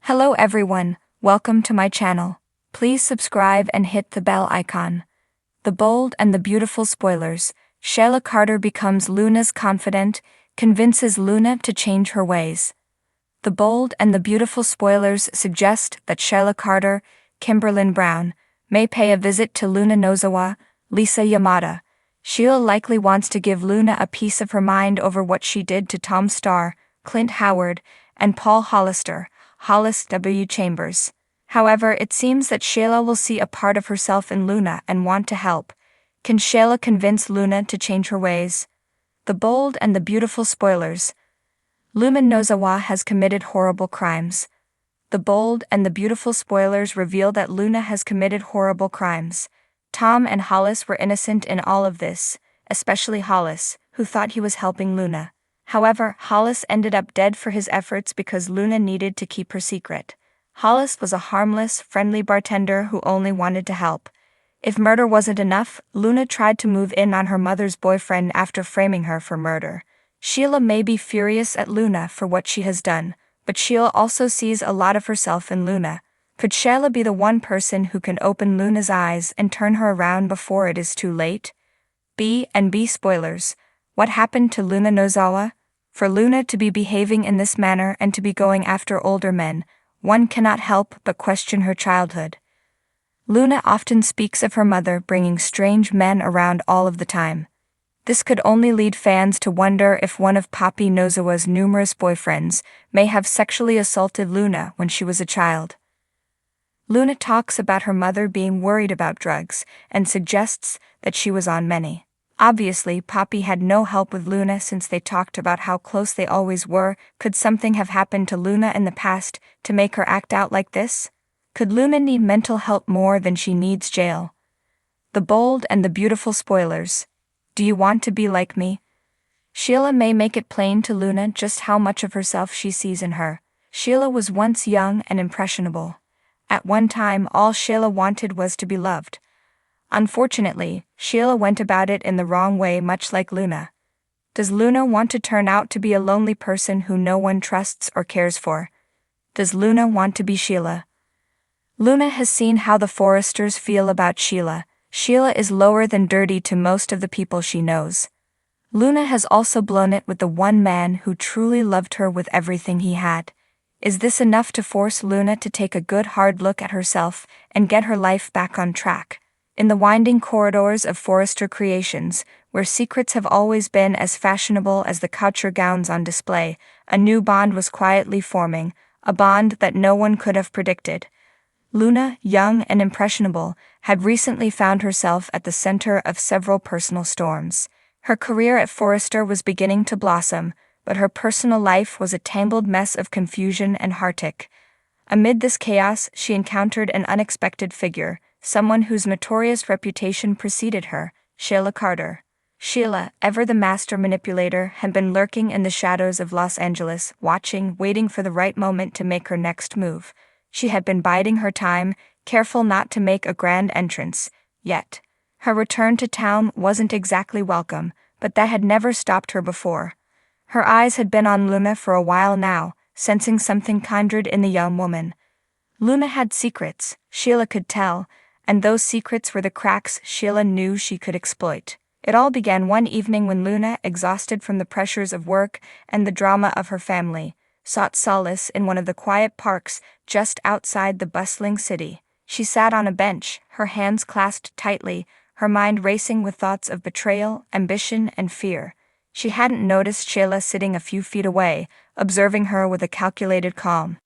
Hello everyone, welcome to my channel. Please subscribe and hit the bell icon. The bold and the beautiful spoilers. Sheila Carter becomes Luna's confidant, convinces Luna to change her ways. The bold and the beautiful spoilers suggest that Sheila Carter, Kimberlyn Brown, may pay a visit to Luna Nozawa, Lisa Yamada. Sheila likely wants to give Luna a piece of her mind over what she did to Tom Starr, Clint Howard, and Paul Hollister, Hollis W. Chambers. However, it seems that Sheila will see a part of herself in Luna and want to help. Can Sheila convince Luna to change her ways? The bold and the beautiful spoilers. Luna Nozawa has committed horrible crimes. The bold and the beautiful spoilers reveal that Luna has committed horrible crimes. Tom and Hollis were innocent in all of this, especially Hollis, who thought he was helping Luna. However, Hollis ended up dead for his efforts because Luna needed to keep her secret. Hollis was a harmless, friendly bartender who only wanted to help. If murder wasn't enough, Luna tried to move in on her mother's boyfriend after framing her for murder. Sheila may be furious at Luna for what she has done, but Sheila also sees a lot of herself in Luna. Could Sheila be the one person who can open Luna's eyes and turn her around before it is too late? B and B spoilers. What happened to Luna Nozawa? For Luna to be behaving in this manner and to be going after older men, one cannot help but question her childhood. Luna often speaks of her mother bringing strange men around all of the time. This could only lead fans to wonder if one of Poppy Nozawa's numerous boyfriends may have sexually assaulted Luna when she was a child. Luna talks about her mother being worried about drugs and suggests that she was on many. Obviously, Poppy had no help with Luna since they talked about how close they always were. Could something have happened to Luna in the past to make her act out like this? Could Luna need mental help more than she needs jail? The bold and the beautiful spoilers. Do you want to be like me? Sheila may make it plain to Luna just how much of herself she sees in her. Sheila was once young and impressionable. At one time, all Sheila wanted was to be loved. Unfortunately, Sheila went about it in the wrong way, much like Luna. Does Luna want to turn out to be a lonely person who no one trusts or cares for? Does Luna want to be Sheila? Luna has seen how the Forresters feel about Sheila. Sheila is lower than dirty to most of the people she knows. Luna has also blown it with the one man who truly loved her with everything he had. Is this enough to force Luna to take a good hard look at herself and get her life back on track? In the winding corridors of Forrester Creations, where secrets have always been as fashionable as the couture gowns on display, a new bond was quietly forming, a bond that no one could have predicted. Luna, young and impressionable, had recently found herself at the center of several personal storms. Her career at Forrester was beginning to blossom, but her personal life was a tangled mess of confusion and heartache. Amid this chaos, she encountered an unexpected figure, someone whose notorious reputation preceded her, Sheila Carter. Sheila, ever the master manipulator, had been lurking in the shadows of Los Angeles, watching, waiting for the right moment to make her next move. She had been biding her time, careful not to make a grand entrance, yet her return to town wasn't exactly welcome, but that had never stopped her before. Her eyes had been on Luna for a while now, sensing something kindred in the young woman. Luna had secrets, Sheila could tell, and those secrets were the cracks Sheila knew she could exploit. It all began one evening when Luna, exhausted from the pressures of work and the drama of her family, sought solace in one of the quiet parks just outside the bustling city. She sat on a bench, her hands clasped tightly, her mind racing with thoughts of betrayal, ambition, and fear. She hadn't noticed Sheila sitting a few feet away, observing her with a calculated calm.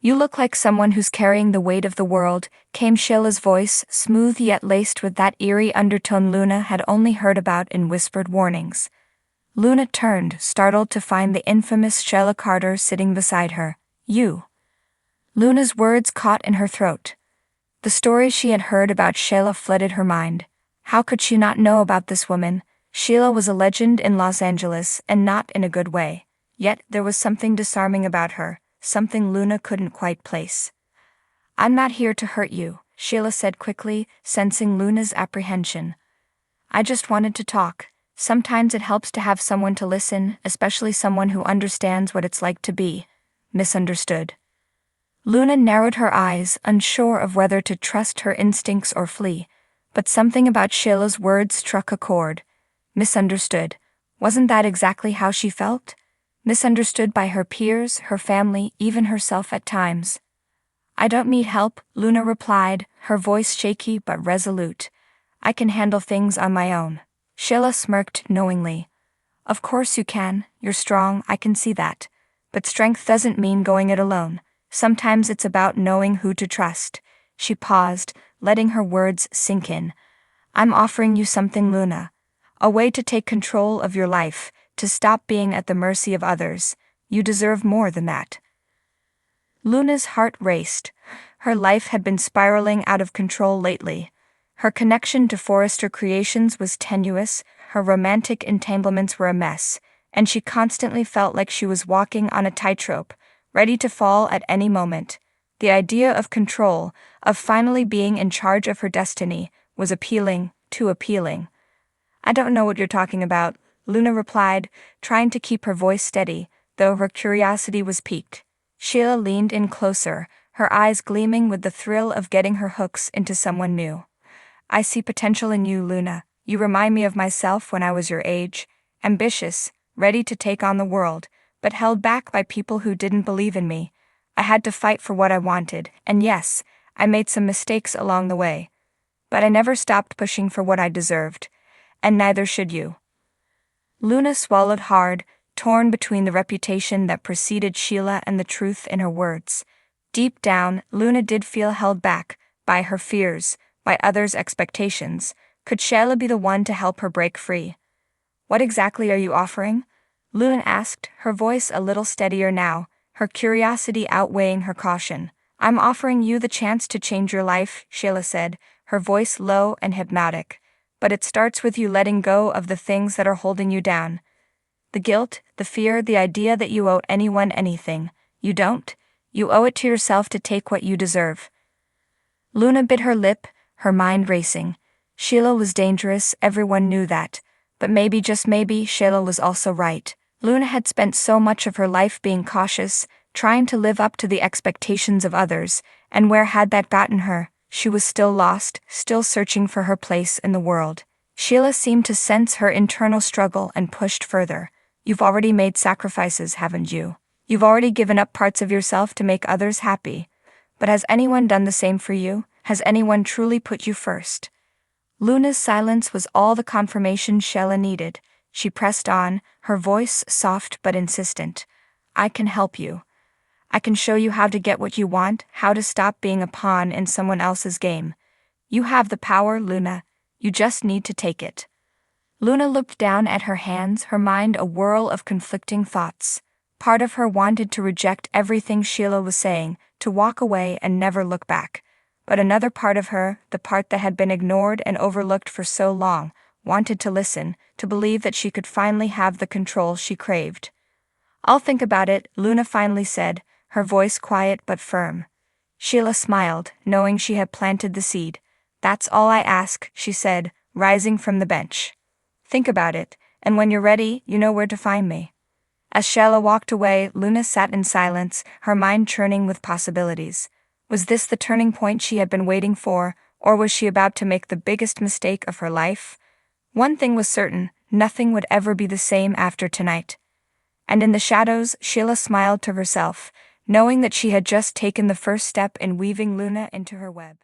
"You look like someone who's carrying the weight of the world," came Sheila's voice, smooth yet laced with that eerie undertone Luna had only heard about in whispered warnings. Luna turned, startled to find the infamous Sheila Carter sitting beside her. "You." Luna's words caught in her throat. The stories she had heard about Sheila flooded her mind. How could she not know about this woman? Sheila was a legend in Los Angeles, and not in a good way. Yet there was something disarming about her, something Luna couldn't quite place. "I'm not here to hurt you," Sheila said quickly, sensing Luna's apprehension. "I just wanted to talk. Sometimes it helps to have someone to listen, especially someone who understands what it's like to be misunderstood." Luna narrowed her eyes, unsure of whether to trust her instincts or flee. But something about Sheila's words struck a chord. Misunderstood. Wasn't that exactly how she felt? Misunderstood by her peers, her family, even herself at times. "I don't need help," Luna replied, her voice shaky but resolute. "I can handle things on my own." Sheila smirked knowingly. "Of course you can, you're strong, I can see that. But strength doesn't mean going it alone. Sometimes it's about knowing who to trust." She paused, letting her words sink in. "I'm offering you something, Luna. A way to take control of your life, to stop being at the mercy of others. You deserve more than that." Luna's heart raced. Her life had been spiraling out of control lately. Her connection to Forrester Creations was tenuous, her romantic entanglements were a mess, and she constantly felt like she was walking on a tightrope, ready to fall at any moment. The idea of control, of finally being in charge of her destiny, was appealing, too appealing. "I don't know what you're talking about," Luna replied, trying to keep her voice steady, though her curiosity was piqued. Sheila leaned in closer, her eyes gleaming with the thrill of getting her hooks into someone new. "I see potential in you, Luna. You remind me of myself when I was your age, ambitious, ready to take on the world, but held back by people who didn't believe in me. I had to fight for what I wanted, and yes, I made some mistakes along the way. But I never stopped pushing for what I deserved. And neither should you." Luna swallowed hard, torn between the reputation that preceded Sheila and the truth in her words. Deep down, Luna did feel held back, by her fears, by others' expectations. Could Sheila be the one to help her break free? "What exactly are you offering?" Luna asked, her voice a little steadier now, her curiosity outweighing her caution. "I'm offering you the chance to change your life," Sheila said, her voice low and hypnotic. "But it starts with you letting go of the things that are holding you down. The guilt, the fear, the idea that you owe anyone anything. You don't. You owe it to yourself to take what you deserve." Luna bit her lip, her mind racing. Sheila was dangerous, everyone knew that. But maybe, just maybe, Sheila was also right. Luna had spent so much of her life being cautious, trying to live up to the expectations of others, and where had that gotten her? She was still lost, still searching for her place in the world. Sheila seemed to sense her internal struggle and pushed further. "You've already made sacrifices, haven't you? You've already given up parts of yourself to make others happy. But has anyone done the same for you? Has anyone truly put you first?" Luna's silence was all the confirmation Sheila needed. She pressed on, her voice soft but insistent. "I can help you. I can show you how to get what you want, how to stop being a pawn in someone else's game. You have the power, Luna. You just need to take it." Luna looked down at her hands, her mind a whirl of conflicting thoughts. Part of her wanted to reject everything Sheila was saying, to walk away and never look back. But another part of her, the part that had been ignored and overlooked for so long, wanted to listen, to believe that she could finally have the control she craved. "I'll think about it," Luna finally said, her voice quiet but firm. Sheila smiled, knowing she had planted the seed. "That's all I ask," she said, rising from the bench. "Think about it, and when you're ready, you know where to find me." As Sheila walked away, Luna sat in silence, her mind churning with possibilities. Was this the turning point she had been waiting for, or was she about to make the biggest mistake of her life? One thing was certain, nothing would ever be the same after tonight. And in the shadows, Sheila smiled to herself, knowing that she had just taken the first step in weaving Luna into her web.